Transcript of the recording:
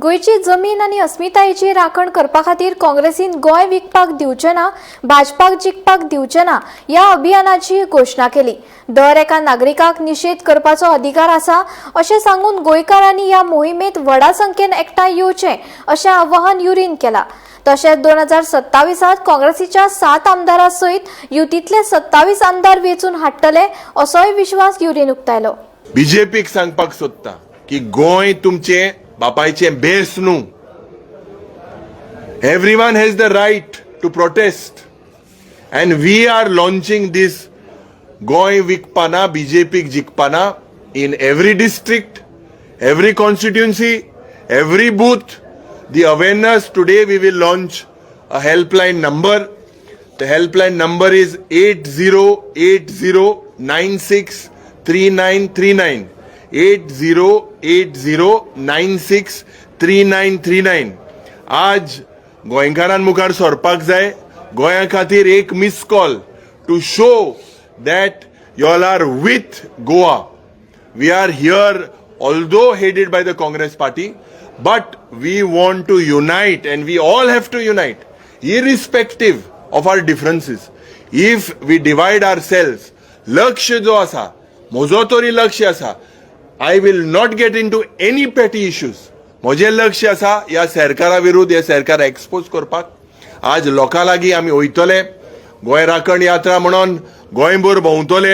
गोयची जमीन आणि अस्मितायेची राखण करपा खातीर काँग्रेसीन गोय विकपाक दिवचे ना, भाजपाक जिखपाक दिवचे ना या अभियानाची घोषणा केली। दर एका नागरिकाक निषेध करपाचो अधिकार आसा अशें सांगून गोंयकारांनी या मोहिमेत व्हडा संख्येन एकठांय येवचें अशें आवाहन युरीन केला। तशेंच 2027 काँग्रेसीच्या 7 आमदारां सयत युतीतले 27 आमदार वेचून हाडटले असोय विश्वास युरीन उक्तायलो। बीजेपीक सांगपाक सोदता की गोंय तुमचे बापायचे बेस न्हू। Everyone has the right to protest and we are launching this Goy Vikpana BJP Jikpana in every district, every constituency, every booth. The awareness today we will launch a helpline number. The helpline number is 8080963939 8080963939। आज गोंयकारां मुखार सरपाक जाय। गोंया खातीर एक miss call to show that you all are with Goa. We are here, although headed by the Congress party, but we want to unite and we all have to unite, irrespective of our differences. If we divide ourselves, lakshya jo asa, mojo tori lakshya asa, I will not get into any petty issues. मोजे लक्ष्य आसा या सरकारा विरुद्ध या सरकार expose करपाक। आज लोकां लागीं आमी वयतले, गोंय राखण यात्रा म्हणून गोंयभर भोंवतले।